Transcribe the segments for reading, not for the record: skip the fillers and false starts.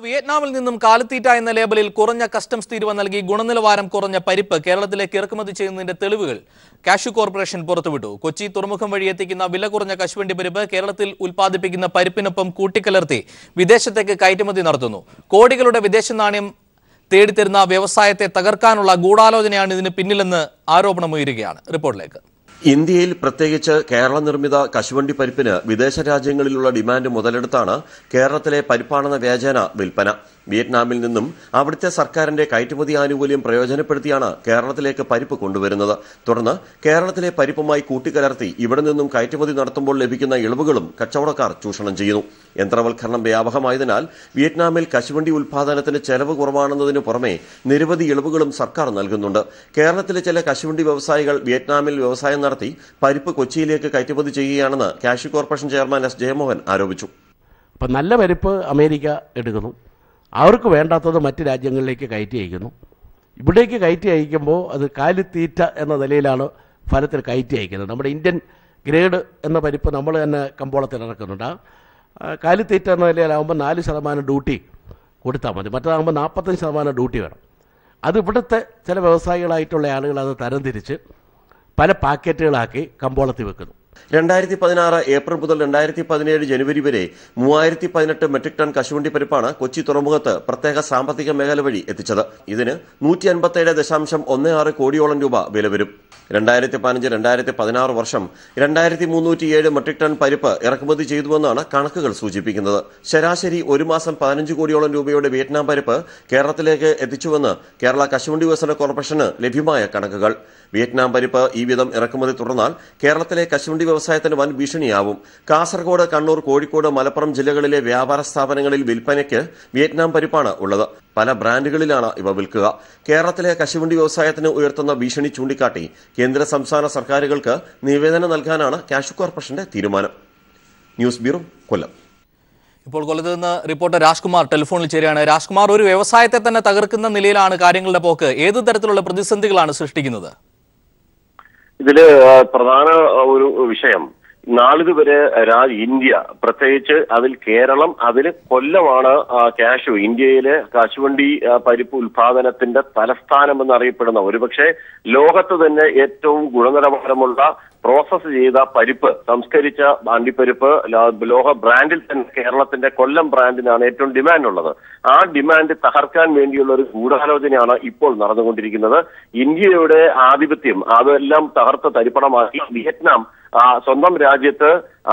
വിയറ്റ്നാമിൽ നിന്നും കാലിത്തീറ്റ എന്ന ലേബലിൽ കുറഞ്ഞ കസ്റ്റംസ് തീരുവ നൽകി ഗുണനിലവാരം കുറഞ്ഞ പരിപ്പ് കേരളത്തിലേക്ക് ഇറക്കുമതി ചെയ്യുന്നതിന്റെ തെളിവുകൾ കാഷ്യൂ കോർപ്പറേഷൻ പുറത്തുവിട്ടു. കൊച്ചി തുറമുഖം വഴി എത്തിക്കുന്ന വില കുറഞ്ഞ കശുവണ്ടി പരിപ്പ് കേരളത്തിൽ ഉൽപ്പാദിപ്പിക്കുന്ന പരിപ്പിനൊപ്പം കൂട്ടിക്കലർത്തി വിദേശത്തേക്ക് കയറ്റുമതി നടത്തുന്നു. കോടികളുടെ വിദേശ നാണ്യം തേടിത്തരുന്ന വ്യവസായത്തെ തകർക്കാനുള്ള ഗൂഢാലോചനയാണ് ഇതിന് പിന്നിലെന്ന് ആരോപണമുയരുകയാണ്. റിപ്പോർട്ടിലേക്ക്. ഇന്ത്യയിൽ പ്രത്യേകിച്ച് കേരള നിർമ്മിത കശുവണ്ടി പരിപ്പിന് വിദേശ രാജ്യങ്ങളിലുള്ള ഡിമാൻഡ് മുതലെടുത്താണ് കേരളത്തിലെ പരിപ്പാണെന്ന വ്യാജേന വിൽപ്പന. വിയറ്റ്നാമിൽ നിന്നും അവിടുത്തെ സർക്കാരിന്റെ കയറ്റുമതി ആനുകൂല്യം പ്രയോജനപ്പെടുത്തിയാണ് കേരളത്തിലേക്ക് പരിപ്പ് കൊണ്ടുവരുന്നത്. തുടർന്ന് കേരളത്തിലെ പരിപ്പുമായി കൂട്ടിക്കലർത്തി ഇവിടെ നിന്നും കയറ്റുമതി നടത്തുമ്പോൾ ലഭിക്കുന്ന ഇളവുകളും കച്ചവടക്കാർ ചൂഷണം ചെയ്യുന്നു. യന്ത്രവൽക്കരണം വ്യാപകമായതിനാൽ വിയറ്റ്നാമിൽ കശുവണ്ടി ഉൽപാദനത്തിന് ചെലവ് കുറവാണെന്നതിനു പുറമെ നിരവധി ഇളവുകളും സർക്കാർ നൽകുന്നുണ്ട്. കേരളത്തിലെ ചില കശുവണ്ടി വ്യവസായികൾ വിയറ്റ്നാമിൽ വ്യവസായം നടത്തി പരിപ്പ് കൊച്ചിയിലേക്ക് കയറ്റുമതി ചെയ്യുകയാണെന്ന് cashew corporation chairman S Jayamohan ആരോപിച്ചു. അപ്പം നല്ല പരിപ്പ് അമേരിക്ക എടുക്കുന്നു, അവർക്ക് വേണ്ടാത്തത് മറ്റ് രാജ്യങ്ങളിലേക്ക് കയറ്റി അയക്കുന്നു. ഇവിടേക്ക് കയറ്റി അയക്കുമ്പോൾ അത് കാലിത്തീറ്റ എന്ന നിലയിലാണ് ഫലത്തിൽ കയറ്റി അയക്കുന്നത്. നമ്മുടെ ഇന്ത്യൻ ഗ്രേഡ് എന്ന പരിപ്പ് നമ്മൾ തന്നെ കമ്പോളത്തിൽ ഇറക്കുന്നുണ്ട്. കാലിത്തീറ്റ എന്ന നിലയിലാകുമ്പോൾ 4% ഡ്യൂട്ടി കൊടുത്താൽ മതി, മറ്റേതാകുമ്പോൾ 45% ഡ്യൂട്ടി വേണം. അത് ഇവിടുത്തെ ചില വ്യവസായികളായിട്ടുള്ള ആളുകൾ അത് തരംതിരിച്ച് പല പാക്കറ്റുകളാക്കി കമ്പോളത്തിൽ വെക്കുന്നു. 2016 ഏപ്രിൽ മുതൽ 2017 ജനുവരി വരെ 3018 മെട്രിക് ടൺ കശുവണ്ടി പരിപ്പാണ് കൊച്ചി തുറമുഖത്ത് പ്രത്യേക സാമ്പത്തിക മേഖല വഴി എത്തിച്ചത്. ഇതിന് 157.16 കോടിയോളം രൂപ വില വരും. 2015-2016 വർഷം 2307 മെട്രിക് ടൺ പരിപ്പ് ഇറക്കുമതി ചെയ്തുവെന്നാണ് കണക്കുകൾ സൂചിപ്പിക്കുന്നത്. ശരാശരി ഒരു മാസം 15 കോടിയോളം രൂപയുടെ വിയറ്റ്നാം പരിപ്പ് കേരളത്തിലേക്ക് എത്തിച്ചുവെന്ന് കേരള കശുവണ്ടി വികസന കോർപ്പറേഷന് ലഭ്യമായ കണക്കുകൾ. വിയറ്റ്നാം പരിപ്പ് ഈ വിധം ഇറക്കുമതി തുടർന്നാൽ കേരളത്തിലെ കശുവണ്ടി വ്യവസായത്തിന് വൻ ഭീഷണിയാവും. കാസർഗോഡ്, കണ്ണൂർ, കോഴിക്കോട്, മലപ്പുറം ജില്ലകളിലെ വ്യാപാര സ്ഥാപനങ്ങളിൽ വിൽപ്പനയ്ക്ക് വിയറ്റ്നാം പരിപ്പാണ് ഉള്ളത്. പല ബ്രാൻഡുകളിലാണ് ഇവ വിൽക്കുക. കേരളത്തിലെ കശുവണ്ടി വ്യവസായത്തിന് ഉയർത്തുന്ന ഭീഷണി ചൂണ്ടിക്കാട്ടി കേന്ദ്ര സംസ്ഥാന സർക്കാരുകൾക്ക് നിവേദനം നൽകാനാണ് കാഷ്യൂ കോർപ്പറേഷന്റെ തീരുമാനം. ന്യൂസ് ബ്യൂറോ, കൊല്ലം. ഇപ്പോൾ കൊല്ലത്ത് നിന്ന് റിപ്പോർട്ടർ രാജ്കുമാർ ടെലിഫോണിൽ ചേരുകയാണ്. രാജ്കുമാർ, ഒരു വ്യവസായത്തെ തന്നെ തകർക്കുന്ന നിലയിലാണ് കാര്യങ്ങളുടെ പോക്ക്. ഏത് തരത്തിലുള്ള പ്രതിസന്ധികളാണ് സൃഷ്ടിക്കുന്നത്? ഇതില് പ്രധാന ഒരു വിഷയം, നാളിതുവരെ ഇന്ത്യ, പ്രത്യേകിച്ച് അതിൽ കേരളം, അതിൽ കൊല്ലമാണ് കാഷ്യൂ, ഇന്ത്യയിലെ കശുവണ്ടി പരിപ്പ് ഉൽപാദനത്തിന്റെ തലസ്ഥാനം എന്നറിയപ്പെടുന്ന, ഒരുപക്ഷെ ലോകത്ത് തന്നെ ഏറ്റവും ഗുണനിലവാരമുള്ള പ്രോസസ് ചെയ്ത പരിപ്പ്, സംസ്കരിച്ച അണ്ടിപ്പരിപ്പ് ലോക ബ്രാൻഡിൽ തന്നെ കേരളത്തിന്റെ കൊല്ലം ബ്രാൻഡിനാണ് ഏറ്റവും ഡിമാൻഡ് ഉള്ളത്. ആ ഡിമാൻഡ് തകർക്കാൻ വേണ്ടിയുള്ള ഒരു ഗൂഢാലോചനയാണ് ഇപ്പോൾ നടന്നുകൊണ്ടിരിക്കുന്നത്. ഇന്ത്യയുടെ ആധിപത്യം അതെല്ലാം തകർത്ത് തരിപ്പണമാക്കി വിയറ്റ്നാം സ്വന്തം രാജ്യത്ത്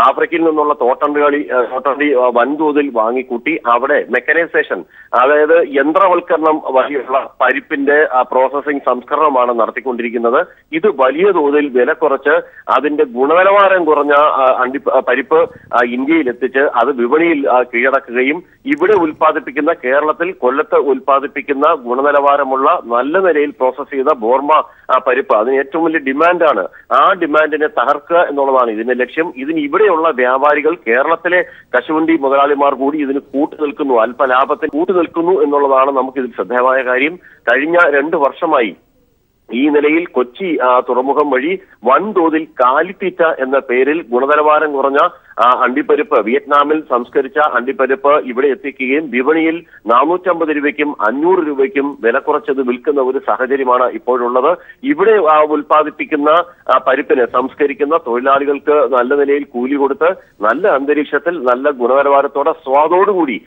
ആഫ്രിക്കയിൽ നിന്നുള്ള തോട്ടണ്ടി വൻതോതിൽ വാങ്ങിക്കൂട്ടി അവിടെ മെക്കനൈസേഷൻ, അതായത് യന്ത്രവൽക്കരണം വഴിയുള്ള പരിപ്പിന്റെ പ്രോസസിംഗ് സംസ്കരണമാണ് നടത്തിക്കൊണ്ടിരിക്കുന്നത്. ഇത് വലിയ തോതിൽ വില കുറച്ച് അതിന്റെ ഗുണനിലവാരം കുറഞ്ഞ പരിപ്പ് ഇന്ത്യയിൽ എത്തിച്ച് അത് വിപണിയിൽ കീഴടക്കുകയും ഇവിടെ ഉൽപ്പാദിപ്പിക്കുന്ന, കേരളത്തിൽ കൊല്ലത്ത് ഉൽപ്പാദിപ്പിക്കുന്ന ഗുണനിലവാരമുള്ള നല്ല നിലയിൽ പ്രോസസ് ചെയ്ത ബോർമ പരിപ്പ്, അതിന് ഏറ്റവും വലിയ ഡിമാൻഡാണ്. ആ ഡിമാൻഡിനെ തകർക്കുക എന്നുള്ളതാണ് ഇതിന്റെ ലക്ഷ്യം. ഇതിന് ഇവിടെയുള്ള വ്യാപാരികൾ, കേരളത്തിലെ കശുവണ്ടി മുതലാളിമാർ കൂടി ഇതിന് കൂട്ടുനിൽക്കുന്നു, അല്പലാഭത്തിന് കൂട്ടുനിൽക്കുന്നു എന്നുള്ളതാണ് നമുക്ക് ഇതിൽ ശ്രദ്ധേയമായ കാര്യം. കഴിഞ്ഞ 2 വർഷമായി ഈ നിലയിൽ കൊച്ചി തുറമുഖം വഴി വൻതോതിൽ കാലിത്തീറ്റ എന്ന പേരിൽ ഗുണനിലവാരം കുറഞ്ഞ അണ്ടിപ്പരിപ്പ്, വിയറ്റ്നാമിൽ സംസ്കരിച്ച അണ്ടിപ്പരിപ്പ് ഇവിടെ എത്തിക്കുകയും വിപണിയിൽ 450 രൂപയ്ക്കും 500 രൂപയ്ക്കും വില കുറച്ചത് വിൽക്കുന്ന ഒരു സാഹചര്യമാണ് ഇപ്പോഴുള്ളത്. ഇവിടെ ഉൽപ്പാദിപ്പിക്കുന്ന പരിപ്പിന് സംസ്കരിക്കുന്ന തൊഴിലാളികൾക്ക് നല്ല നിലയിൽ കൂലി കൊടുത്ത് നല്ല അന്തരീക്ഷത്തിൽ നല്ല ഗുണനിലവാരത്തോടെ സ്വാദോടുകൂടി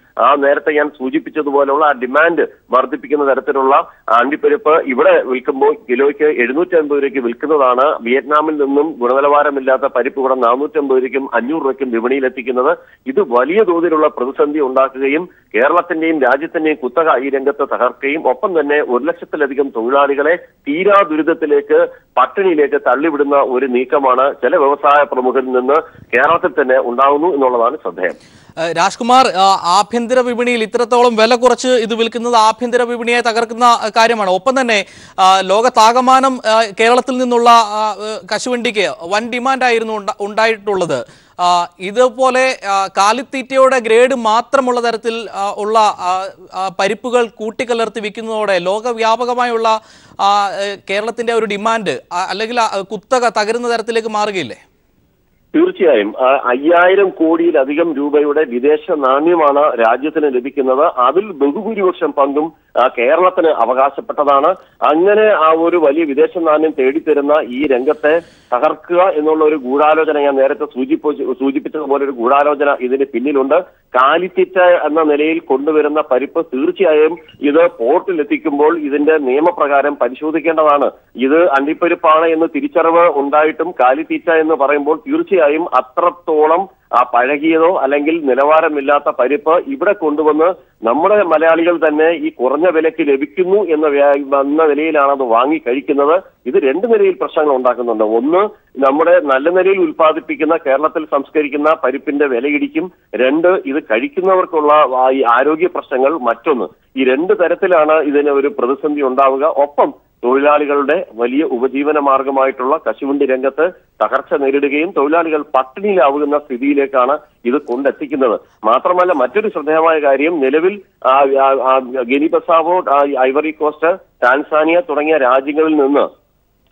നേരത്തെ ഞാൻ സൂചിപ്പിച്ചതുപോലുള്ള ആ ഡിമാൻഡ് വർദ്ധിപ്പിക്കുന്ന തരത്തിലുള്ള അണ്ടിപ്പരിപ്പ് ഇവിടെ വിൽക്കുമ്പോൾ കിലോയ്ക്ക് 750 രൂപയ്ക്ക് വിൽക്കുന്നതാണ്. വിയറ്റ്നാമിൽ നിന്നും ഗുണനിലവാരമില്ലാത്ത പരിപ്പ് ഇവിടെ 450 രൂപയ്ക്കും 500 രൂപയ്ക്കും വിപണിയിൽ എത്തിക്കുന്നത്. ഇത് വലിയ തോതിലുള്ള പ്രതിസന്ധി ഉണ്ടാക്കുകയും കേരളത്തിന്റെയും രാജ്യത്തിന്റെയും കുത്തക ഈ രംഗത്ത് തകർക്കുകയും ഒപ്പം തന്നെ 1 ലക്ഷത്തിലധികം തൊഴിലാളികളെ തീരാ ദുരിതത്തിലേക്ക്, പട്ടിണിയിലേക്ക് തള്ളിവിടുന്ന ഒരു നീക്കമാണ് ചില വ്യവസായ പ്രമുഖരിൽ നിന്ന് കേരളത്തിൽ തന്നെ ഉണ്ടാകുന്നു എന്നുള്ളതാണ് ശ്രദ്ധേയം. രാജ്കുമാർ, ആഭ്യന്തര വിപണിയിൽ ഇത്രത്തോളം വില കുറച്ച് ഇത് വിൽക്കുന്നത് ആഭ്യന്തര വിപണിയെ തകർക്കുന്ന കാര്യമാണ്. ഒപ്പം തന്നെ ലോകത്താകമാനം കേരളത്തിൽ നിന്നുള്ള കശുവണ്ടിക്ക് വൻ ഡിമാൻഡായിരുന്നു ഉണ്ടായിട്ടുള്ളത്. ഇതുപോലെ കാലിത്തീറ്റയുടെ ഗ്രേഡ് മാത്രമുള്ള തരത്തിൽ ഉള്ള പരിപ്പുകൾ കൂട്ടിക്കലർത്തി വിൽക്കുന്നതോടെ ലോകവ്യാപകമായുള്ള കേരളത്തിന്റെ ഒരു ഡിമാൻഡ് അല്ലെങ്കിൽ കുത്തക തകരുന്ന തരത്തിലേക്ക് മാറുകയില്ലേ? തീർച്ചയായും 5000 കോടിയിലധികം രൂപയുടെ വിദേശ നാണ്യമാണ് രാജ്യത്തിന് ലഭിക്കുന്നത്. അതിൽ ബഹുഭൂരിപക്ഷം പങ്കും കേരളത്തിന് അവകാശപ്പെട്ടതാണ്. അങ്ങനെ ആ ഒരു വലിയ വിദേശ നാണ്യം തേടിത്തരുന്ന ഈ രംഗത്തെ തകർക്കുക എന്നുള്ള ഒരു ഗൂഢാലോചന, ഞാൻ നേരത്തെ സൂചിപ്പിച്ചതുപോലെ ഒരു ഗൂഢാലോചന ഇതിന് പിന്നിലുണ്ട്. കാലിത്തീറ്റ എന്ന നിലയിൽ കൊണ്ടുവരുന്ന പരിപ്പ് തീർച്ചയായും ഇത് പോർട്ടിലെത്തിക്കുമ്പോൾ ഇതിന്റെ നിയമപ്രകാരം പരിശോധിക്കേണ്ടതാണ്. ഇത് അണ്ടിപ്പരിപ്പാണ് എന്ന് തിരിച്ചറിവ് ഉണ്ടായിട്ടും കാലിത്തീറ്റ എന്ന് പറയുമ്പോൾ തീർച്ചയായും അത്രത്തോളം പഴകിയതോ അല്ലെങ്കിൽ നിലവാരമില്ലാത്ത പരിപ്പ് ഇവിടെ കൊണ്ടുവന്ന് നമ്മുടെ മലയാളികൾ തന്നെ ഈ കുറഞ്ഞ വിലയ്ക്ക് ലഭിക്കുന്നു എന്ന നിലയിലാണ് അത് വാങ്ങി കഴിക്കുന്നത്. ഇത് രണ്ട് നിലയിൽ പ്രശ്നങ്ങൾ ഉണ്ടാക്കുന്നുണ്ട്. ഒന്ന്, നമ്മുടെ നല്ല നിലയിൽ ഉൽപ്പാദിപ്പിക്കുന്ന കേരളത്തിൽ സംസ്കരിക്കുന്ന പരിപ്പിന്റെ വിലയിടിക്കും. രണ്ട്, ഇത് കഴിക്കുന്നവർക്കുള്ള ഈ ആരോഗ്യ പ്രശ്നങ്ങൾ. മറ്റൊന്ന്, ഈ രണ്ട് തരത്തിലാണ് ഇതിന് ഒരു പ്രതിസന്ധി ഉണ്ടാവുക. ഒപ്പം തൊഴിലാളികളുടെ വലിയ ഉപജീവന മാർഗമായിട്ടുള്ള കശുവണ്ടി രംഗത്ത് തകർച്ച നേരിടുകയും തൊഴിലാളികൾ പട്ടിണിയിലാവുന്ന സ്ഥിതിയിലേക്കാണ് ഇത് കൊണ്ടെത്തിക്കുന്നത്. മാത്രമല്ല, മറ്റൊരു ശ്രദ്ധേയമായ കാര്യം, നിലവിൽ guinea Bissau, Ivory Coast, Tanzania തുടങ്ങിയ രാജ്യങ്ങളിൽ നിന്ന്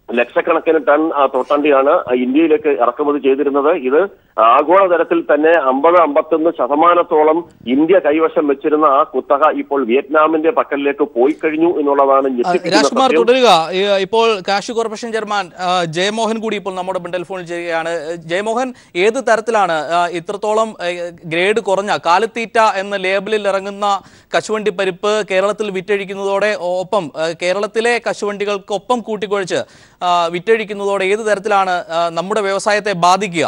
ലക്ഷക്കണക്കിന് ടൺ തോട്ടണ്ടിയാണ് ഇന്ത്യയിലേക്ക് ഇറക്കുമതി ചെയ്തിരുന്നത്. ഇത് ആഗോളതലത്തിൽ തന്നെ 50-51% ഇന്ത്യ കൈവശം വെച്ചിരുന്ന ആ കുത്തക ഇപ്പോൾ വിയറ്റ്നാമിന്റെ പക്കലിലേക്ക് പോയി കഴിഞ്ഞു എന്നുള്ളതാണ്. രാജ്കുമാർ തുടരുക. ഇപ്പോൾ കാഷ്യൂ കോർപ്പറേഷൻ ചെയർമാൻ ജയമോഹൻ കൂടി ഇപ്പോൾ നമ്മുടെ ടെലിഫോണിൽ ചെയ്യുകയാണ്. ജയമോഹൻ, ഏത് തരത്തിലാണ് ഇത്രത്തോളം ഗ്രേഡ് കുറഞ്ഞ കാലിത്തീറ്റ എന്ന ലേബലിൽ ഇറങ്ങുന്ന കശുവണ്ടി പരിപ്പ് കേരളത്തിൽ വിറ്റഴിക്കുന്നതോടെ ഒപ്പം കേരളത്തിലെ കശുവണ്ടികൾക്കൊപ്പം കൂട്ടിക്കുഴച്ച് വിറ്റഴിക്കുന്നതോടെ ഏത് തരത്തിലാണ് നമ്മുടെ വ്യവസായത്തെ ബാധിക്കുക?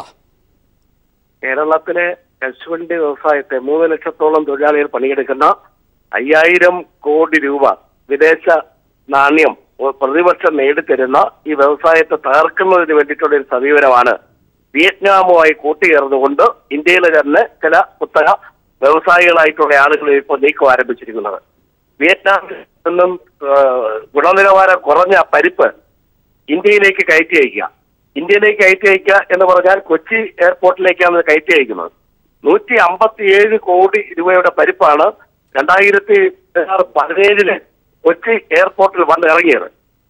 കേരളത്തിലെ കശുവണ്ടി വ്യവസായത്തെ 3 ലക്ഷത്തോളം തൊഴിലാളികൾ പണിയെടുക്കുന്ന 5000 കോടി രൂപ വിദേശ നാണ്യം പ്രതിവർഷം നേടിത്തരുന്ന ഈ വ്യവസായത്തെ തകർക്കുന്നതിന് വേണ്ടിയിട്ടുള്ള ഒരു സമീപനമാണ് വിയറ്റ്നാമുമായി കൂട്ടിയേർന്നുകൊണ്ട് ഇന്ത്യയിലെ തന്നെ ചില കുത്തക വ്യവസായികളായിട്ടുള്ള ആളുകൾ ഇപ്പോൾ നീക്കം ആരംഭിച്ചിരിക്കുന്നത്. വിയറ്റ്നാമിൽ നിന്നും ഗുണനിലവാരം കുറഞ്ഞ പരിപ്പ് ഇന്ത്യയിലേക്ക് കയറ്റി അയക്കുക എന്ന് പറഞ്ഞാൽ കൊച്ചി എയർപോർട്ടിലേക്കാണ് കയറ്റി അയക്കുന്നത്. 157 കോടി രൂപയുടെ പരിപ്പാണ് 2017 കൊച്ചി എയർപോർട്ടിൽ വന്നിറങ്ങിയത്.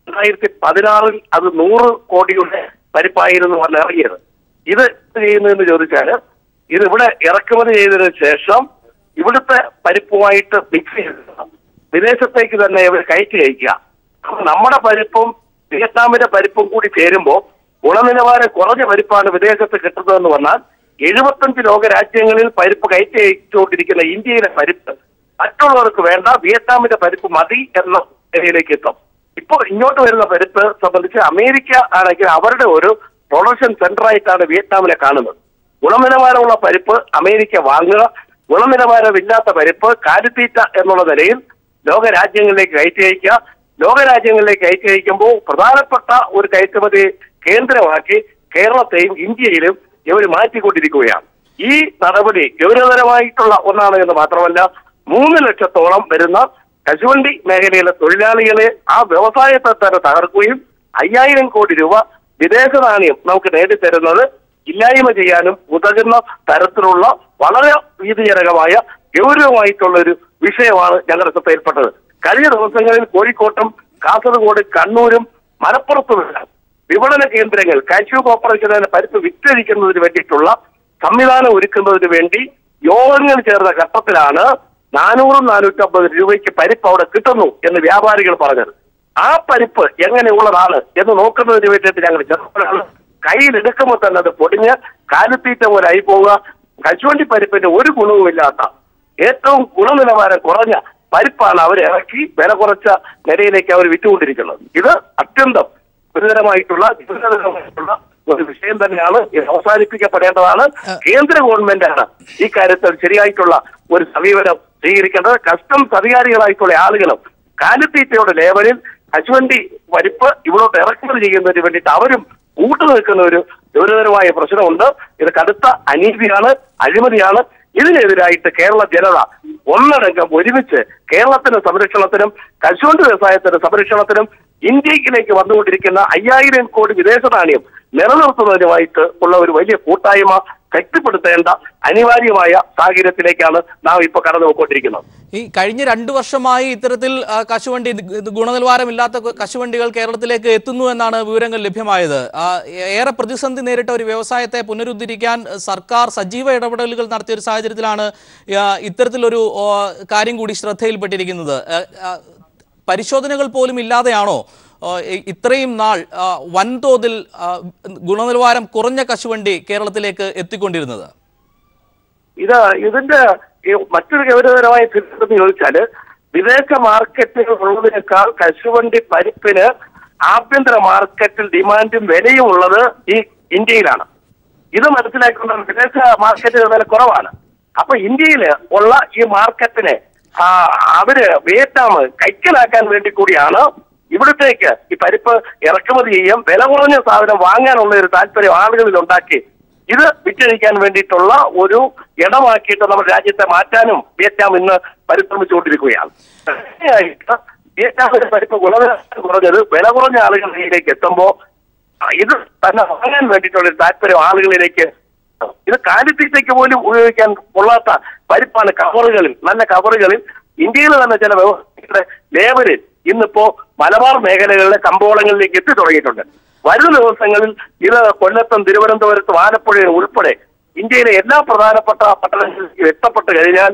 2016 അത് 100 കോടിയുടെ പരിപ്പായിരുന്നു വന്നിറങ്ങിയത്. ഇത് ചെയ്യുന്നതെന്ന് ചോദിച്ചാൽ, ഇത് ഇവിടെ ഇറക്കുമതി ചെയ്തതിനു ശേഷം ഇവിടുത്തെ പരിപ്പുമായിട്ട് മിക്സ് ചെയ്ത് വിദേശത്തേക്ക് തന്നെ ഇവർ കയറ്റി അയക്കുക. അപ്പൊ നമ്മുടെ പരിപ്പും വിയറ്റ്നാമിന്റെ പരിപ്പും കൂടി ചേരുമ്പോൾ ഗുണനിലവാരം കുറഞ്ഞ പരിപ്പാണ് വിദേശത്ത് കിട്ടുന്നതെന്ന് പറഞ്ഞാൽ 75 ലോകരാജ്യങ്ങളിൽ പരിപ്പ് കയറ്റി അയച്ചുകൊണ്ടിരിക്കുന്ന ഇന്ത്യയിലെ പരിപ്പ് മറ്റുള്ളവർക്ക് വേണ്ട, വിയറ്റ്നാമിന്റെ പരിപ്പ് മതി എന്ന നിലയിലേക്ക് എത്തും. ഇപ്പോൾ ഇങ്ങോട്ട് വരുന്ന പരിപ്പ് സംബന്ധിച്ച് അമേരിക്ക ആണെങ്കിൽ അവരുടെ ഒരു പ്രൊഡക്ഷൻ സെന്ററായിട്ടാണ് വിയറ്റ്നാമിനെ കാണുന്നത്. ഗുണനിലവാരമുള്ള പരിപ്പ് അമേരിക്ക വാങ്ങുക, ഗുണനിലവാരമില്ലാത്ത പരിപ്പ് കാലിത്തീറ്റ എന്നുള്ള നിലയിൽ ലോകരാജ്യങ്ങളിലേക്ക് കയറ്റി അയക്കുക. ലോകരാജ്യങ്ങളിലേക്ക് കയറ്റി അയക്കുമ്പോൾ പ്രധാനപ്പെട്ട ഒരു കയറ്റുമതി കേന്ദ്രമാക്കി കേരളത്തെയും ഇന്ത്യയിലും ഇവർ മാറ്റിക്കൊണ്ടിരിക്കുകയാണ്. ഈ നടപടി ഗൗരവതരമായിട്ടുള്ള ഒന്നാണ് എന്ന് മാത്രമല്ല, 3 ലക്ഷത്തോളം വരുന്ന കശുവണ്ടി മേഖലയിലെ തൊഴിലാളികളെ ആ വ്യവസായത്തെ തന്നെ തകർക്കുകയും 5000 കോടി രൂപ വിദേശ നാണ്യം നമുക്ക് നേടിത്തരുന്നത് ഇല്ലായ്മ ചെയ്യാനും ഉതകുന്ന തരത്തിലുള്ള വളരെ ഭീതിജനകമായ ഗൗരവമായിട്ടുള്ള ഒരു വിഷയമാണ് ഞങ്ങളുടെ ശ്രദ്ധയിൽപ്പെട്ടത്. കഴിഞ്ഞ ദിവസങ്ങളിൽ കോഴിക്കോട്ടും കാസർഗോഡ്, കണ്ണൂരും മലപ്പുറത്തുമെല്ലാം വിപണന കേന്ദ്രങ്ങൾ കാഷ്യൂ കോർപ്പറേഷന് പരിപ്പ് വിറ്റഴിക്കുന്നതിന് വേണ്ടിയിട്ടുള്ള സംവിധാനം ഒരുക്കുന്നതിന് വേണ്ടി യോഗങ്ങൾ ചേർന്ന ഘട്ടത്തിലാണ് 400-450 രൂപയ്ക്ക് പരിപ്പ് അവിടെ കിട്ടുന്നു എന്ന് വ്യാപാരികൾ പറഞ്ഞത്. ആ പരിപ്പ് എങ്ങനെയുള്ളതാണ് എന്ന് നോക്കുന്നതിന് വേണ്ടിയിട്ട് ഞങ്ങൾ ചെറുപ്പമാണ് കയ്യിലെടുക്കുമ്പോൾ തന്നെ അത് പൊടിഞ്ഞ് കാലിത്തീറ്റ പോലെ ആയി പോവുക. കശുവണ്ടി പരിപ്പിന്റെ ഒരു ഗുണവുമില്ലാത്ത ഏറ്റവും ഗുണനിലവാരം കുറഞ്ഞ പരിപ്പാണ് അവർ ഇറക്കി വില കുറച്ച നിലയിലേക്ക് അവർ വിറ്റുകൊണ്ടിരിക്കുന്നത്. ഇത് അത്യന്തം ഗുരുതരമായിട്ടുള്ള ഒരു വിഷയം തന്നെയാണ്. ഇത് അവസാനിപ്പിക്കപ്പെടേണ്ടതാണ്. കേന്ദ്ര ഗവൺമെന്റാണ് ഈ കാര്യത്തിൽ ശരിയായിട്ടുള്ള ഒരു സമീപനം സ്വീകരിക്കേണ്ടത്. കസ്റ്റംസ് അധികാരികളായിട്ടുള്ള ആളുകളും കാലിത്തീറ്റയുടെ ലേബലിൽ കശുവണ്ടി പരിപ്പ് ഇവിടോട്ട് ഇറക്കുമതി ചെയ്യുന്നതിന് വേണ്ടിയിട്ട് അവരും കൂട്ടുനിൽക്കുന്ന ഒരു ഗൗരവതരമായ പ്രശ്നമുണ്ട്. ഇത് കടുത്ത അനീതിയാണ്, അഴിമതിയാണ്. ഇതിനെതിരായിട്ട് കേരള ജനത ഒന്നടങ്കം ഒരുമിച്ച് കേരളത്തിന്റെ സംരക്ഷണത്തിനും കശുവണ്ടി വ്യവസായത്തിന്റെ സംരക്ഷണത്തിനും ഇന്ത്യയിലേക്ക് വന്നുകൊണ്ടിരിക്കുന്ന 5000 കോടി വിദേശ നാണ്യം നിലനിർത്തുന്നതിനുമായിട്ട് ഉള്ള ഒരു വലിയ കൂട്ടായ്മ ശക്തിപ്പെടുത്തേണ്ട അനിവാര്യമായ സാഹചര്യത്തിലേക്കാണ് നാം ഇപ്പോൾ കടന്നു പോയിക്കൊണ്ടിരിക്കുന്നത്. ഈ കഴിഞ്ഞ 2 വർഷമായി ഇത്തരത്തിൽ കശുവണ്ടി ഗുണനിലവാരമില്ലാത്ത കശുവണ്ടികൾ കേരളത്തിലേക്ക് എത്തുന്നു എന്നാണ് വിവരങ്ങൾ ലഭ്യമായത്. ഏറെ പ്രതിസന്ധി നേരിട്ട ഒരു വ്യവസായത്തെ പുനരുദ്ധരിക്കാൻ സർക്കാർ സജീവ ഇടപെടലുകൾ നടത്തിയ ഒരു സാഹചര്യത്തിലാണ് ഇത്തരത്തിലൊരു കാര്യം കൂടി ശ്രദ്ധയിൽപ്പെട്ടിരിക്കുന്നത്. പരിശോധനകൾ പോലും ഇല്ലാതെയാണോ ഇത്രയും നാൾ വൻതോതിൽ ഗുണനിലവാരം കുറഞ്ഞ കശുവണ്ടി കേരളത്തിലേക്ക് എത്തിക്കൊണ്ടിരുന്നത്? ഇതിന്റെ മറ്റൊരു ഗൗരവകരമായ സ്ഥിതി ചോദിച്ചാല്, വിദേശ മാർക്കറ്റുകൾ ഉള്ളതിനേക്കാൾ കശുവണ്ടി പരിപ്പിന് ആഭ്യന്തര മാർക്കറ്റിൽ ഡിമാൻഡും വിലയും ഉള്ളത് ഈ ഇന്ത്യയിലാണ്. ഇത് മനസ്സിലാക്കുന്നത് വിദേശ മാർക്കറ്റുകൾ വില കുറവാണ്. അപ്പൊ ഇന്ത്യയിൽ ഉള്ള ഈ മാർക്കറ്റിനെ അവര് വിയറ്റ്നാം കൈക്കലാക്കാൻ വേണ്ടി കൂടിയാണ് ഇവിടത്തേക്ക് ഈ പരിപ്പ് ഇറക്കുമതി ചെയ്യാൻ വില കുറഞ്ഞ സാധനം വാങ്ങാനുള്ള ഒരു താല്പര്യം ആളുകളിൽ ഉണ്ടാക്കി ഇത് വിറ്റഴിക്കാൻ വേണ്ടിയിട്ടുള്ള ഒരു ഇടമാക്കിയിട്ട് നമ്മുടെ രാജ്യത്തെ മാറ്റാനും വിയറ്റ്നാം ഇന്ന് പരിശ്രമിച്ചുകൊണ്ടിരിക്കുകയാണ്. വിയറ്റ്നാമിന്റെ പരിപ്പ് ഗുണനിലവാരം കുറഞ്ഞത് വില കുറഞ്ഞ ആളുകളിലേക്ക് എത്തുമ്പോൾ ഇത് തന്നെ വാങ്ങാൻ വേണ്ടിയിട്ടുള്ള ഒരു താല്പര്യം ആളുകളിലേക്ക്, ഇത് കാലിത്തീറ്റയ്ക്ക് പോലും ഉപയോഗിക്കാൻ കൊള്ളാത്ത പരിപ്പാണ് കവറുകളിൽ, നല്ല കവറുകളിൽ ഇന്ത്യയിൽ തന്നെ ചില വ്യവസായങ്ങളുടെ ലേബലിൽ ഇന്നിപ്പോ മലബാർ മേഖലകളിലെ കമ്പോളങ്ങളിലേക്ക് എത്തി തുടങ്ങിയിട്ടുണ്ട്. വരുന്ന ദിവസങ്ങളിൽ ഇത് കൊല്ലത്തും തിരുവനന്തപുരത്തും ആലപ്പുഴയും ഉൾപ്പെടെ ഇന്ത്യയിലെ എല്ലാ പ്രധാനപ്പെട്ട പട്ടണങ്ങളിലേക്ക് എത്തപ്പെട്ട് കഴിഞ്ഞാൽ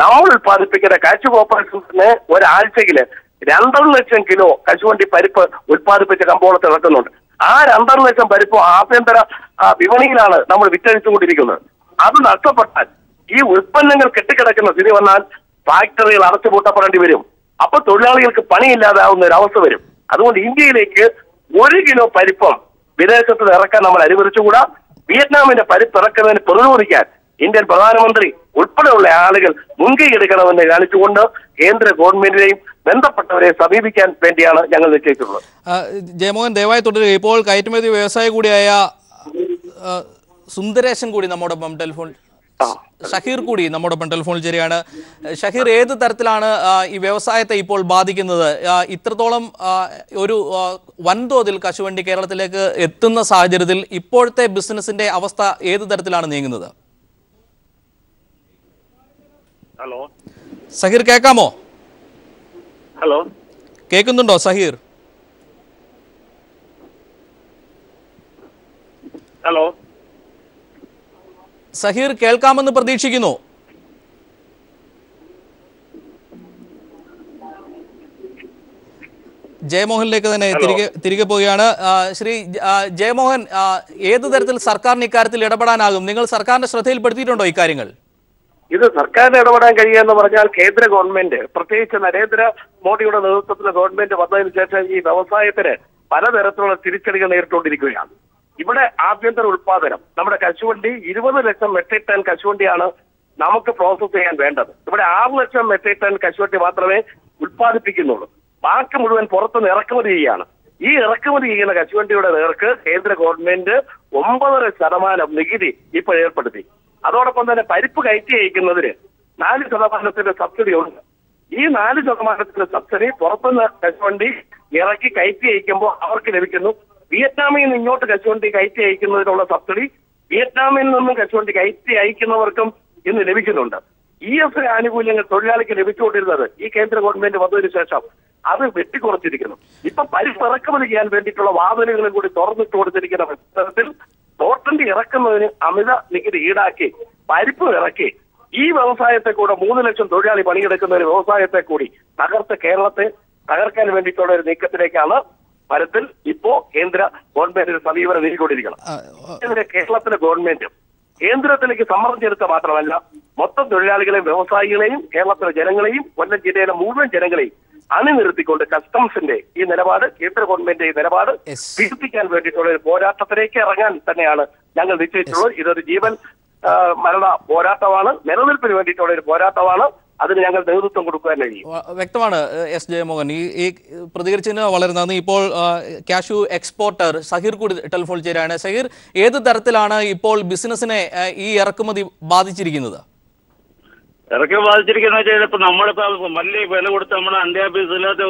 നമ്മൾ ഉത്പാദിപ്പിക്കുന്ന കാശു കോർപ്പറേഷന് ഒരാഴ്ചയില് 2.5 ലക്ഷം കിലോ കശുവണ്ടി പരിപ്പ് ഉത്പാദിപ്പിച്ച കമ്പോളത്തിൽ ഇറക്കുന്നുണ്ട്. ആ 2.5 ലക്ഷം പരിപ്പ് ആഭ്യന്തര വിപണിയിലാണ് നമ്മൾ വിറ്റഴിച്ചുകൊണ്ടിരിക്കുന്നത്. അത് നഷ്ടപ്പെട്ടാൽ ഈ ഉൽപ്പന്നങ്ങൾ കെട്ടിക്കിടക്കുന്ന സ്ഥിതി വന്നാൽ ഫാക്ടറികൾ അടച്ചുപൂട്ടപ്പെടേണ്ടി വരും. അപ്പൊ തൊഴിലാളികൾക്ക് പണിയില്ലാതാവുന്ന ഒരു അവസ്ഥ വരും. അതുകൊണ്ട് ഇന്ത്യയിലേക്ക് 1 കിലോ പരിപ്പം വിദേശത്ത് ഇറക്കാൻ നമ്മൾ അനുവദിച്ചുകൂടാ. വിയറ്റ്നാമിന്റെ പരിപ്പ് ഇറക്കുന്നതിന് പ്രതിരോധിക്കാൻ ഇന്ത്യൻ പ്രധാനമന്ത്രി ഉൾപ്പെടെയുള്ള ആളുകൾ മുൻകൈ എടുക്കണമെന്ന് കാണിച്ചുകൊണ്ട് കേന്ദ്ര ഗവൺമെന്റിനെയും ബന്ധപ്പെട്ടവരെ സമീപിക്കാൻ വേണ്ടിയാണ് ഞങ്ങൾ നിശ്ചയിച്ചിട്ടുള്ളത്. ജയമോഹൻ, ദയവായി തുടരുക. ഇപ്പോൾ കയറ്റുമതി വ്യവസായ കൂടിയായ സുന്ദരേശൻ കൂടി നമ്മോടൊപ്പം ടെലിഫോൺ, ഷഹീർ കൂടി നമ്മോടൊപ്പം ടെലിഫോണിൽ ചേരുകയാണ്. ഷഹീർ, ഏത് തരത്തിലാണ് ഈ വ്യവസായത്തെ ഇപ്പോൾ ബാധിക്കുന്നത്? ഇത്രത്തോളം ഒരു വൻതോതിൽ കശുവണ്ടി കേരളത്തിലേക്ക് എത്തുന്ന സാഹചര്യത്തിൽ ഇപ്പോഴത്തെ ബിസിനസിന്റെ അവസ്ഥ ഏത് തരത്തിലാണ് നീങ്ങുന്നത്? ഹലോ സഹീർ, കേൾക്കാമോ? ഹലോ, കേൾക്കുന്നുണ്ടോ സഹീർ? ഹലോ സഹീർ, കേൾക്കാമെന്ന് പ്രതീക്ഷിക്കുന്നു. ജയമോഹനിലേക്ക് തന്നെ തിരികെ പോവുകയാണ്. ശ്രീ ജയമോഹൻ, ഏത് തരത്തിൽ സർക്കാരിന് ഇക്കാര്യത്തിൽ ഇടപെടാനാകും? നിങ്ങൾ സർക്കാരിന്റെ ശ്രദ്ധയിൽപ്പെടുത്തിയിട്ടുണ്ടോ ഇക്കാര്യങ്ങൾ? ഇത് സർക്കാരിന് ഇടപെടാൻ കഴിയുമെന്ന് പറഞ്ഞാൽ കേന്ദ്ര ഗവൺമെന്റ്, പ്രത്യേകിച്ച് നരേന്ദ്ര മോദിയുടെ നേതൃത്വത്തിലുള്ള ഗവൺമെന്റ് വന്നതിന് ശേഷം ഈ വ്യവസായത്തിന് പലതരത്തിലുള്ള തിരിച്ചടികൾ നേരിട്ടുകൊണ്ടിരിക്കുകയാണ്. ഇവിടെ ആഭ്യന്തര ഉൽപാദനം, നമ്മുടെ കശുവണ്ടി 20 ലക്ഷം മെട്രിക് ടൺ കശുവണ്ടിയാണ് നമുക്ക് പ്രോസസ് ചെയ്യാൻ വേണ്ടത്. ഇവിടെ 6 ലക്ഷം മെട്രിക് ടൺ കശുവണ്ടി മാത്രമേ ഉൽപ്പാദിപ്പിക്കുന്നുള്ളൂ. ബാക്കി മുഴുവൻ പുറത്തുനിന്ന് ഇറക്കുമതി ചെയ്യുകയാണ്. ഈ ഇറക്കുമതി ചെയ്യുന്ന കശുവണ്ടിയുടെ നേർക്ക് കേന്ദ്ര ഗവൺമെന്റ് 9.5% നികുതി ഇപ്പോൾ ഏർപ്പെടുത്തി. അതോടൊപ്പം തന്നെ പരിപ്പ് കയറ്റി അയക്കുന്നതിന് 4% സബ്സിഡി ഉണ്ട്. ഈ 4% സബ്സിഡി പുറത്തുനിന്ന് കശുവണ്ടി ഇറക്കി കയറ്റി അയക്കുമ്പോൾ അവർക്ക് ലഭിക്കുന്നു. വിയറ്റ്നാമിൽ നിന്ന് ഇങ്ങോട്ട് കശുവണ്ടി കയറ്റി അയക്കുന്നതിനുള്ള സബ്സിഡി വിയറ്റ്നാമിൽ നിന്നും കശുവണ്ടി കയറ്റി അയക്കുന്നവർക്കും ഇന്ന് ലഭിക്കുന്നുണ്ട്. ESA ആനുകൂല്യങ്ങൾ തൊഴിലാളിക്ക് ലഭിച്ചുകൊണ്ടിരുന്നത് ഈ കേന്ദ്ര ഗവൺമെന്റ് വന്നതിന് ശേഷം അത് വെട്ടിക്കുറച്ചിരിക്കുന്നു. ഇപ്പൊ പരിപ്പ് ഇറക്കുമതി ചെയ്യാൻ വേണ്ടിയിട്ടുള്ള വാതിലുകളും കൂടി തുറന്നിട്ട് കൊടുത്തിരിക്കുന്ന അവസരത്തിൽ തോട്ടണ്ടി ഇറക്കുന്നതിന് അമിത നികുതി ഈടാക്കി പരിപ്പ് ഇറക്കി ഈ വ്യവസായത്തെ കൂടെ 3 ലക്ഷം തൊഴിലാളി പണിയെടുക്കുന്ന ഒരു വ്യവസായത്തെ കൂടി തകർത്ത് കേരളത്തെ തകർക്കാൻ വേണ്ടിയിട്ടുള്ള ഒരു നീക്കത്തിലേക്കാണ് ഫലത്തിൽ ഇപ്പോ കേന്ദ്ര ഗവൺമെന്റിന് സമീപനം നീക്കിക്കൊണ്ടിരിക്കണം. ഇതിനെ കേരളത്തിലെ ഗവൺമെന്റും കേന്ദ്രത്തിലേക്ക് സമ്മർദ്ദം ചെലുത്തുക മാത്രമല്ല, മൊത്തം തൊഴിലാളികളെയും വ്യവസായികളെയും കേരളത്തിലെ ജനങ്ങളെയും കൊല്ലം ജില്ലയിലെ മുഴുവൻ ജനങ്ങളെയും അണിനിർത്തിക്കൊണ്ട് കസ്റ്റംസിന്റെ ഈ നിലപാട്, കേന്ദ്ര ഗവൺമെന്റിന്റെ ഈ നിലപാട് തിരുത്തിക്കാൻ വേണ്ടിയിട്ടുള്ള ഒരു പോരാട്ടത്തിലേക്ക് ഇറങ്ങാൻ തന്നെയാണ് ഞങ്ങൾ നിശ്ചയിച്ചിട്ടുള്ളത്. ഇതൊരു ജീവൻ മരണ പോരാട്ടമാണ്, നിലനിൽപ്പിന് വേണ്ടിയിട്ടുള്ള ഒരു പോരാട്ടമാണ്. അതിന് ഞങ്ങൾ നേതൃത്വം കൊടുക്കാൻ കഴിയും. വ്യക്തമാണ് എസ് ജയമോഹൻ. ഈ പ്രതികരിച്ചതിന് വളരെ നന്ദി. ഇപ്പോൾ കാഷ്യൂ എക്സ്പോർട്ടർ സഹീർ കൂടി ടെലിഫോൺ ചേരാണ്. സഹീർ, ഏത് തരത്തിലാണ് ഇപ്പോൾ ബിസിനസിനെ ഈ ഇറക്കുമതി ബാധിച്ചിരിക്കുന്നത്? ഇറക്കി ബാധിച്ചിരിക്കുന്ന വെച്ചാൽ ഇപ്പൊ നമ്മളിപ്പോ വലിയ വില കൊടുത്ത് നമ്മുടെ അണ്ടി ഓഫീസിലകത്ത്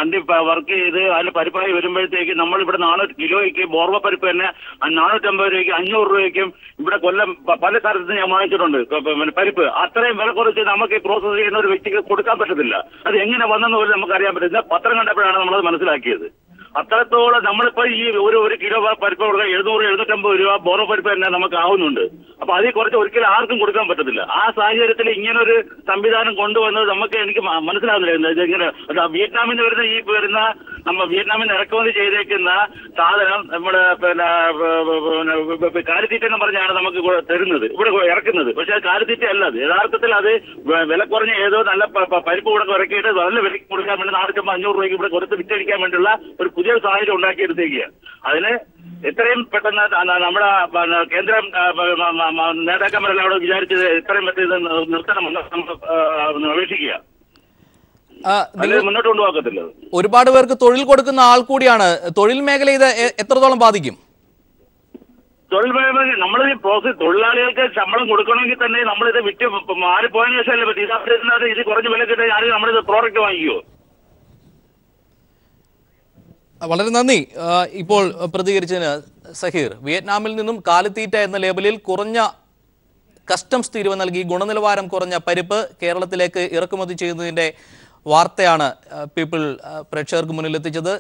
അണ്ടി വർക്ക് ചെയ്ത് അതിൽ പരിപ്പായി വരുമ്പോഴത്തേക്ക് നമ്മളിവിടെ 400 കിലോയ്ക്ക് ബോർവ പരിപ്പ് തന്നെ 450 രൂപയ്ക്ക് 500 രൂപയ്ക്കും ഇവിടെ കൊല്ലം പല സ്ഥലത്ത് ഞാൻ വാങ്ങിച്ചിട്ടുണ്ട് പരിപ്പ്. അത്രയും വില കുറച്ച് നമുക്ക് പ്രോസസ് ചെയ്യുന്ന ഒരു വ്യക്തിക്ക് കൊടുക്കാൻ പറ്റത്തില്ല. അത് എങ്ങനെ വന്നെന്ന് പോലും നമുക്ക് അറിയാൻ പറ്റില്ല. പത്രം കണ്ടപ്പോഴാണ് നമ്മളത് മനസ്സിലാക്കിയത്. അത്രത്തോളം നമ്മളിപ്പോ ഈ ഒരു കിലോ പരിപ്പ് കൊടുക്കാൻ 700-750 രൂപ ബോറോ പരിപ്പ് തന്നെ നമുക്ക് ആവുന്നുണ്ട്. അപ്പൊ അതിൽ കുറച്ച് ഒരിക്കലും ആർക്കും കൊടുക്കാൻ പറ്റത്തില്ല. ആ സാഹചര്യത്തിൽ ഇങ്ങനൊരു സംവിധാനം കൊണ്ടുവന്നത് എനിക്ക് മനസ്സിലാകുന്നില്ല. ഇങ്ങനെ വിയറ്റ്നാമിൽ നിന്ന് വരുന്ന വിയറ്റ്നാമിൽ നിന്ന് ഇറക്കുമതി ചെയ്തേക്കുന്ന സാധനം നമ്മുടെ കാലിത്തീറ്റ എന്ന് പറഞ്ഞാണ് നമുക്ക് തരുന്നത്, ഇവിടെ ഇറക്കുന്നത്. പക്ഷെ അത് കാലിത്തീറ്റ അല്ല. അത് യഥാർത്ഥത്തിൽ അത് വില കുറഞ്ഞ ഏതോ നല്ല പരിപ്പ് കൂടെ ഇറക്കിയിട്ട് നല്ല വിലയ്ക്ക് കൊടുക്കാൻ വേണ്ടി 450-500 രൂപയ്ക്ക് ഇവിടെ കൊടുത്ത് വിറ്റഴിക്കാൻ വേണ്ടിയുള്ള ഒരു പുതിയ സാഹചര്യം ഉണ്ടാക്കിയെടുത്തേക്കുക. അതിന് എത്രയും പെട്ടെന്ന് നമ്മുടെ കേന്ദ്ര നേതാക്കന്മാരെല്ലാം അവിടെ വിചാരിച്ചത് എത്രയും പെട്ടെന്ന് നിർത്തണമെന്ന് നമ്മൾ അപേക്ഷിക്കുക. മുന്നോട്ട് കൊണ്ടുപോകത്തില്ല. ഒരുപാട് പേർക്ക് തൊഴിൽ കൊടുക്കുന്ന ആൾ കൂടിയാണ്. തൊഴിൽ മേഖല ഇത് എത്രത്തോളം ബാധിക്കും? തൊഴിൽ മേഖല നമ്മൾ തൊഴിലാളികൾക്ക് ശമ്പളം കൊടുക്കണമെങ്കിൽ തന്നെ നമ്മളിത് വിറ്റ് മാറിപ്പോയതിനു ശേഷമല്ലേ പറ്റും. ഇത് കുറഞ്ഞ വില കിട്ടാൻ ആരും നമ്മളിത് പ്രോഡക്റ്റ് വാങ്ങിക്കുമോ? വളരെ നന്ദി ഇപ്പോൾ പ്രതികരിച്ചതിന് സഹീർ. വിയറ്റ്നാമിൽ നിന്നും കാലിത്തീറ്റ എന്ന ലേബലിൽ കുറഞ്ഞ കസ്റ്റംസ് തീരുവ നൽകി ഗുണനിലവാരം കുറഞ്ഞ പരിപ്പ് കേരളത്തിലേക്ക് ഇറക്കുമതി ചെയ്യുന്നതിന്റെ വാർത്തയാണ് പീപ്പിൾ പ്രേക്ഷകർക്ക് മുന്നിൽ എത്തിച്ചത്.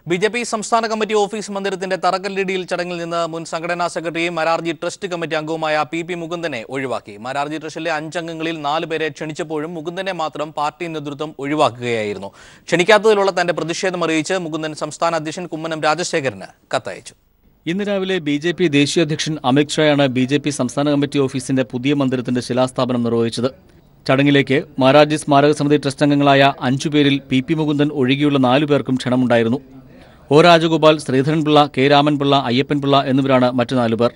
BJP സംസ്ഥാന കമ്മിറ്റി ഓഫീസ് മന്ദിരത്തിന്റെ തറക്കല്ലിടിയിൽ ചടങ്ങിൽ നിന്ന് മുൻ സംഘടനാ സെക്രട്ടറിയും മരാർജി ട്രസ്റ്റ് കമ്മിറ്റി അംഗവുമായ PP മുകുന്ദനെ ഒഴിവാക്കി. മരാർജി ട്രസ്റ്റിലെ 5 അംഗങ്ങളിൽ 4 പേരെ ക്ഷണിച്ചപ്പോഴും മുകുന്ദനെ മാത്രം പാർട്ടി നേതൃത്വം ഒഴിവാക്കുകയായിരുന്നു. ക്ഷണിക്കാത്തതിലുള്ള തന്റെ പ്രതിഷേധം അറിയിച്ച് മുകുന്ദൻ സംസ്ഥാന അധ്യക്ഷൻ കുമ്മനം രാജശേഖരന് കത്തയച്ചു. ഇന്ന് രാവിലെ BJP ദേശീയ അധ്യക്ഷൻ അമിത് ഷായാണ് BJP സംസ്ഥാന കമ്മിറ്റി ഓഫീസിന്റെ പുതിയ മന്ദിരത്തിന്റെ ശിലാസ്ഥാപനം നിർവഹിച്ചത്. ചടങ്ങിലേക്ക് മരാർജി സ്മാരക സമിതി ട്രസ്റ്റ് അംഗങ്ങളായ 5 പേരിൽ PP മുകുന്ദൻ ഒഴികെയുള്ള 4 പേർക്കും ക്ഷണമുണ്ടായിരുന്നു. O രാജഗോപാൽ, ശ്രീധരൻപിള്ള, K രാമൻപിള്ള, അയ്യപ്പൻപിള്ള എന്നിവരാണ് മറ്റു 4 പേർ.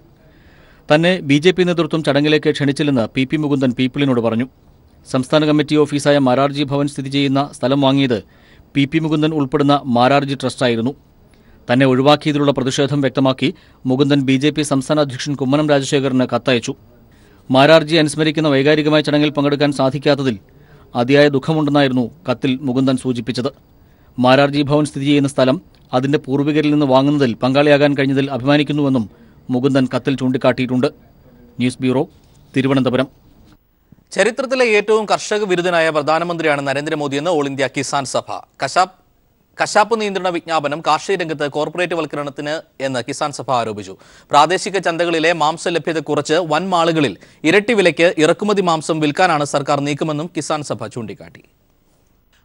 തന്നെ BJP നേതൃത്വം ചടങ്ങിലേക്ക് ക്ഷണിച്ചില്ലെന്ന് PP മുകുന്ദൻ പീപ്പിളിനോട് പറഞ്ഞു. സംസ്ഥാന കമ്മിറ്റി ഓഫീസായ മാരാർജി ഭവൻ സ്ഥിതി ചെയ്യുന്ന സ്ഥലം വാങ്ങിയത് PP മുകുന്ദൻ ഉൾപ്പെടുന്ന മാരാർജി ട്രസ്റ്റായിരുന്നു. തന്നെ ഒഴിവാക്കിയതിലുള്ള പ്രതിഷേധം വ്യക്തമാക്കി മുകുന്ദൻ BJP സംസ്ഥാന അധ്യക്ഷൻ കുമ്മനം രാജശേഖരന് കത്തയച്ചു. മാരാർജി അനുസ്മരിക്കുന്ന വൈകാരികമായ ചടങ്ങിൽ പങ്കെടുക്കാൻ സാധിക്കാത്തതിൽ അതിയായ ദുഃഖമുണ്ടെന്നായിരുന്നു കത്തിൽ മുകുന്ദൻ സൂചിപ്പിച്ചത്. മാരാർജി ഭവൻ സ്ഥിതി ചെയ്യുന്ന സ്ഥലം അതിന്റെ പൂർവികരിൽ നിന്ന് വാങ്ങുന്നതിൽ പങ്കാളിയാകാൻ കഴിഞ്ഞതിൽ അഭിമാനിക്കുന്നുവെന്നും മുകുന്ദൻ കത്തിൽ ചൂണ്ടിക്കാട്ടിയിട്ടുണ്ട്. News bureau, Thiruvananthapuram. ചരിത്രത്തിലെ ഏറ്റവും കർഷക വിരുദ്ധനായ പ്രധാനമന്ത്രിയാണ് നരേന്ദ്രമോദിയെന്ന് ഓൾ ഇന്ത്യ കിസാൻ സഭ. കശാപ്പ് നിയന്ത്രണ വിജ്ഞാപനം കാർഷിക രംഗത്ത് കോർപ്പറേറ്റ് വൽക്കരണത്തിന് എന്ന് കിസാൻ സഭ ആരോപിച്ചു. പ്രാദേശിക ചന്തകളിലെ മാംസ ലഭ്യത കുറച്ച് വൻ മാളുകളിൽ ഇരട്ടി വിലയ്ക്ക് ഇറക്കുമതി മാംസം വിൽക്കാനാണ് സർക്കാർ നീക്കമെന്നും കിസാൻ സഭ ചൂണ്ടിക്കാട്ടി.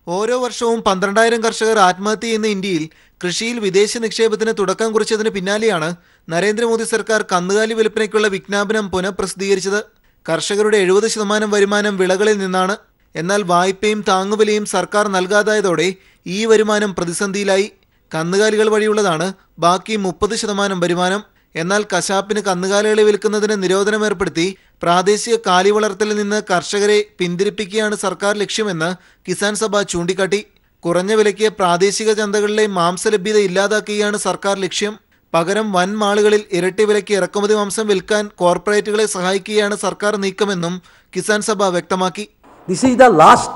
ഓരോ വർഷവും 12,000 കർഷകർ ആത്മഹത്യ ചെയ്യുന്ന ഇന്ത്യയിൽ കൃഷിയിൽ വിദേശ നിക്ഷേപത്തിന് തുടക്കം കുറിച്ചതിന് പിന്നാലെയാണ് നരേന്ദ്രമോദി സർക്കാർ കന്നുകാലി വിൽപ്പനയ്ക്കുള്ള വിജ്ഞാപനം പുനഃപ്രസിദ്ധീകരിച്ചത്. കർഷകരുടെ 70% വരുമാനം വിളകളിൽ നിന്നാണ്. എന്നാൽ വായ്പയും താങ്ങുവിലയും സർക്കാർ നൽകാതായതോടെ ഈ വരുമാനം പ്രതിസന്ധിയിലായി. കന്നുകാലികൾ വഴിയുള്ളതാണ് ബാക്കി 30% വരുമാനം. എന്നാൽ കശാപ്പിന് കന്നുകാലികളെ വിൽക്കുന്നതിന് നിരോധനം ഏർപ്പെടുത്തി പ്രാദേശിക കാലി വളർത്തലിൽ നിന്ന് കർഷകരെ പിന്തിരിപ്പിക്കുകയാണ് സർക്കാർ ലക്ഷ്യമെന്ന് കിസാൻ സഭ ചൂണ്ടിക്കാട്ടി. കുറഞ്ഞ വിലയ്ക്ക് പ്രാദേശിക ചന്തകളിലെ മാംസലഭ്യത ഇല്ലാതാക്കുകയാണ് സർക്കാർ ലക്ഷ്യം. പകരം വൻ മാളുകളിൽ ഇരട്ടി വിലയ്ക്ക് ഇറക്കുമതി മാംസം വിൽക്കാൻ കോർപ്പറേറ്റുകളെ സഹായിക്കുകയാണ് സർക്കാർ നീക്കമെന്നും കിസാൻ സഭ വ്യക്തമാക്കി. This is the last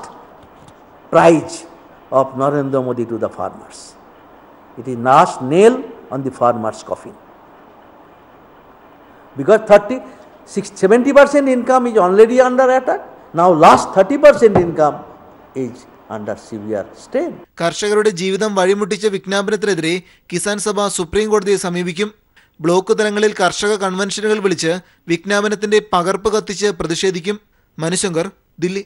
prize of Narendra Modi to the farmers. It is last nail on the farmers' coffin. Because 70% income is already under attack. Now last 30% income is under severe strain. കർഷകരുടെ ജീവിതം വഴിമുട്ടിച്ച വിജ്ഞാപനത്തിനെതിരെ Kisan Sabha supreme കോടതിയെ സമീപിക്കും. Block തലങ്ങളിൽ കർഷക കൺവെൻഷനുകൾ വിളിച്ച് വിജ്ഞാപനത്തിന്റെ പകർപ്പ് കത്തിച്ച് പ്രതിഷേധിക്കും. മനുശങ്കർ, ദില്ലി.